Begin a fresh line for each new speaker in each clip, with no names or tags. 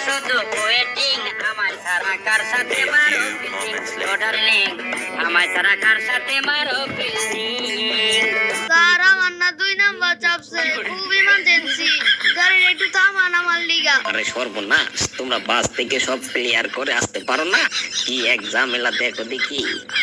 শুধু ওয়েটিং আমার সারা কার সাথে মারো ফিল্ডিং ও ডার্লিং আমার সারা কার সাথে মারো ফিল্ডিং
স্যার আমার না 2 নাম্বার চাপছে খুব ইমার্জেন্সি গাড়ি একটু থামান আমার লিগা।
আরে সর্বনাশ, তোমরা বাস থেকে সব ক্লিয়ার করে আসতে পারো না? কি এক ঝামেলা দেখো দেখি,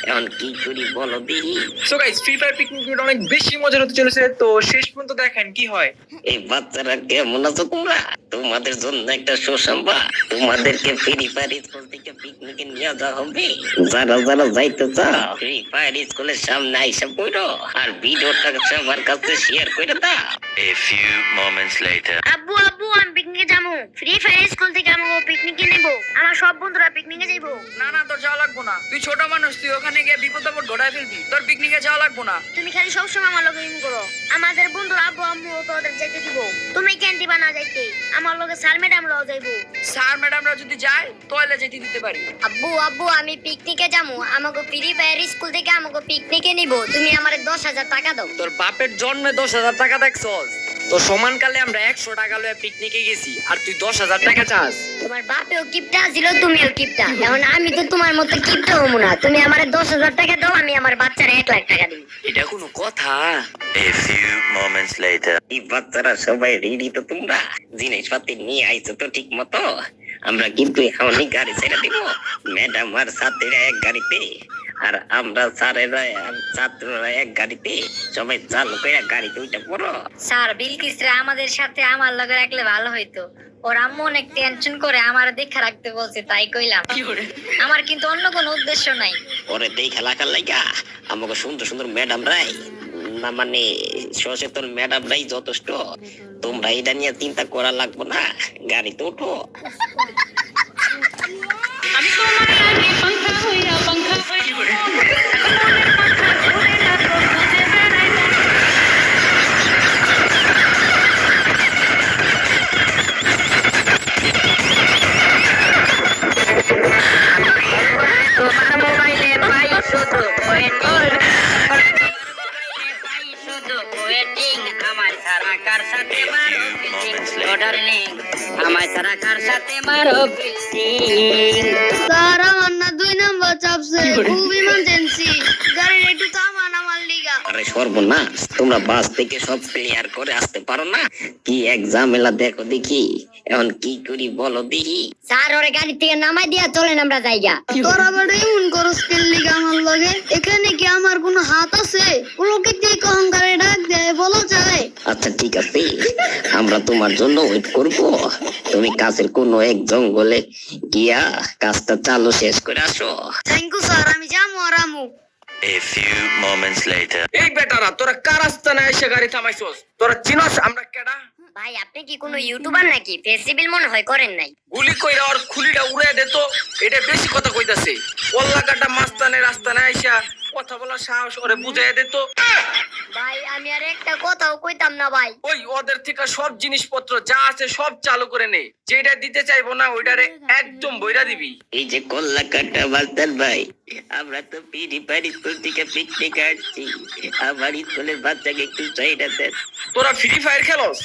এখন কি করি বলো দেখি।
So guys, free fire picnic অনেক বেশি মজার হতে চলেছে, তো শেষ পর্যন্ত দেখেন কি হয়।
এই বাচ্চারা কেমন আছো তোমরা? তোমাদের জন্য একটা সুসংবাদ, তোমাদেরকে ফ্রি ফায়ার স্কুল থেকে পিকনিকে নিয়ে যাওয়া হবে। যারা যারা যাইতে চাও ফ্রি ফায়ার স্কুলের সামনে আইসা পড়ো আর ভিডিওটা সবার কাছে শেয়ার করে দাও।
A few moments later.
আব্বু আব্বু আমি পিকনিকে যাবো, ফ্রি ফায়ার স্কুল থেকে আমাকে পিকনিকে নেব, আমার সব বন্ধুরা পিকনিকে যাইবো।
না না, তোর যাওয়া লাগবো না, তুই ছোট মানুষ, তুই ওখানে গিয়ে বিপদ আপদ ঘটায় ফেলবি, তোর পিকনিকে যাওয়া লাগবো না।
তুমি খালি সবসময় আমার লগে ইন করো, আমাদের বন্ধুরা আব্বু আম্মু তো ওদের যেতে দিব, তুমি কেন দিবা না যাইতে? আমার লগে স্যার ম্যাডাম লও যাইবো।
স্যার ম্যাডামরা যদি যায় তাহলে যেতে দিতে পারি।
আব্বু আব্বু আমি পিকনিকে যাবো, আমাকে ফ্রি ফায়ার স্কুল থেকে আমাকে পিকনিকে নিব, তুমি আমারে 10,000 টাকা দাও।
তোর বাপের জন্মে 10,000 টাকা দেখছস? তো সমানকালে আমরা 100 টাকা লয়ে পিকনিকে গেছি আর তুই 10,000 টাকা চাস?
তোমার বাপেও কিপটা ছিল, তুমিও কিপটা, এখন আমি তো তোমার মতো কিপটা হবো না। তুমি আমারে 10,000 টাকা দাও, আমি আমার বাচ্চারে 1 লাখ টাকা দিব।
এটা কোনো কথা?
A few moments later.
এই বাচ্চারা সবাই রেডি তো? তোমরা জিনিসপাতি নিয়ে আইছো তো ঠিক মতো? আমরা কিন্তু এখনই গাড়ি ছেড়ে দিব। ম্যাডাম আর ছাত্রীরা এক গাড়িতে আর আমরা স্যারেরা আর ছাত্ররা এক গাড়িতে, সবাই চালু করে গাড়িতে উঠে পড়ো।
স্যার বিলকিসরা আমাদের সাথে আমার লগে রাখলে ভালো হইতো, ওর আম্মু অনেক টেনশন করে আমার দেখা রাখতে বলছে, তাই কইলাম। আমার কিন্তু অন্য কোনো উদ্দেশ্য নাই।
ওরে দেখে লাগার লাইগা আমাকে সুন্দর সুন্দর ম্যাডাম রাই, না মানে সচেতন ম্যাডাম রাই যথেষ্ট। তোমরা এটা নিয়ে চিন্তা করা লাগবো না, গাড়িতে উঠো।
আমি তোমার আগে পাঙ্খা হইয়া
তোমার মোবাইলে পাই শুধু ওয়েটিং আমার সারা কার সাথে মারো ফিল্ডিং ও ডার্লিং আমার সারা কার সাথে মারো ফিল্ডিং।
স্যার আমার না 2 নাম্বার চাপছে খুব ইমার্জেন্সি গাড়ি একটু থামান আমার লিগা।
আরে সর্বনাশ, তোমরা বাস থেকে সব ক্লিয়ার করে আসতে পারো না? কি এক ঝামেলা দেখো দেখি, এখন কি করি বলো দেখি।
স্যার ওরে গাড়ি থেকে নামাই দিয়া চলেন আমরা যাইগা। তোরা বড় এমন করস কেন লিগা আমার লগে? এখানে কি আমার কোনো হাত আছে? প্রকৃতিক অহংকারে ডাক দেয় বলা যায়?
আচ্ছা ঠিক আছে, আমরা তোমার জন্য ওয়েট করব। তুমি কাছের কোনো এক জঙ্গলে গিয়া কাজটা চালু শেষ করে আসো।
থ্যাংক ইউ স্যার, আমি যাবো আর আমু।
A few moments later.
এই বেটারা, তোরা কার আস্তানে এসে গাড়ি থামাইছস? তোরা চিনস আমরা কেডা?
ভাই আপনি কি কোনো ইউটিউবার নাকি? ফেসিবল মনে হয় করেন নাই।
গুলি কইরা ওর খুলিটা উড়ে দে তো, এটা বেশি কথা কইতাছে। কল্লা কাটা মাস্তানে রাস্তানে আইসা কথা বলার সাহস ওরে বুঝাই দে তো।
ভাই আমি আর একটা কথাও কইতাম না ভাই।
ওই ওদের থেকে সব জিনিসপত্র যা আছে সব চালু করে নে, যেটা দিতে চাইবো না ওইটারে একদম বইরা দিবি।
এই যে কল্লাকাটা মাস্টার ভাই, আমরা তো পিড়ি বাড়ি স্কুল থেকে পিকনিক আসছি, আমার স্কুলের বাচ্চাকে একটু চাহিদা দেন।
তোরা ফ্রি ফায়ার খেলস,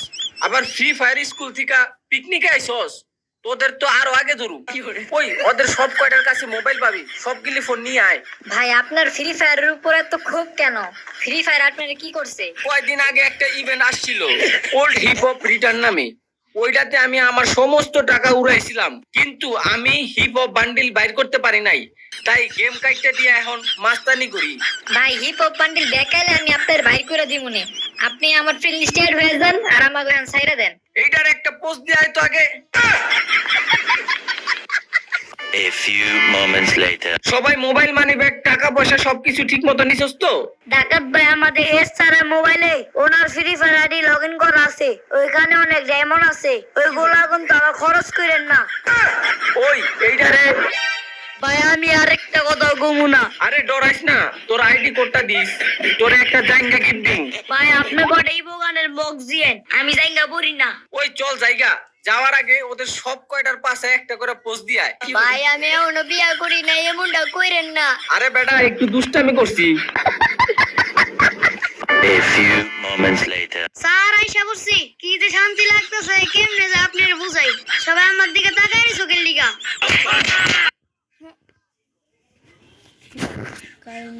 আবার ফ্রি ফায়ার স্কুল থেকে পিকনিকে আইসস? তোদের তো আরো আগে ধরু। ওই ওদের সব কয়টার কাছে মোবাইল পাবি, সবগুলি ফোন নিয়ে আয়।
ভাই আপনার ফ্রি ফায়ারের উপরে তো খুব কেন? ফ্রি ফায়ার আপনারা কি করছে?
কয়দিন আগে একটা ইভেন্ট আসছিল ওল্ড হিপ হপ রিটার্ন নামে, ওইটাতে আমি আমার সমস্ত টাকা উড়াইছিলাম, কিন্তু আমি হিপ হপ বান্ডিল বাইর করতে পারি নাই, তাই গেম কাইটটা দিয়ে এখন মাস্তানি করি।
ভাই হিপ হপ বান্ডিল দেখাইলে আমি আপনার বাইর করে দিমুনে, আপনি আমার ফ্রেন্ড লিস্টে অ্যাড হয়ে যান আর আমাকে সাইরা দেন।
এইটার একটা পোস্ট দিয়ে আয় তো আগে।
A few moments later.
সবাই মোবাইল মানি ব্যাগ টাকা পয়সা সবকিছু ঠিক মতো নিছস তো?
ডাকাত ভাই আমাদের এস স্যারের মোবাইলে ওনার ফ্রি ফায়ার আইডি লগইন করা আছে, ওইখানে অনেক ডায়মন্ড আছে, ওইগুলা কিন্তু আবার খরচ করেন না।
ওই এইটারে
ভাই আমি আরেকটা কথা কমু না।
আরে ডরাইস না, তোর আইডি কোডটা দিস, তোর একটা জায়গা গিফট দিন।
ভাই আপনি কটাই বোগানের বক্স দিয়েন, আমি জায়গা পড়ি না।
ওই চল জায়গা, যাওয়ার আগে ওদের সব কয়টার পাশে একটা করে পোস্ট দিয়ে আয়।
ভাই আমি এখনো বিয়া করি না, এমনটা কইরেন না।
আরে বেটা একটু দুষ্টামি করছি।
A few moments moments later.
Sir আইসা বলছি কি যে শান্তি লাগতেছে কেমনে যে আপনার বুঝাই সবাই আমার দিকে তাকাই চোখের লিগা কারণ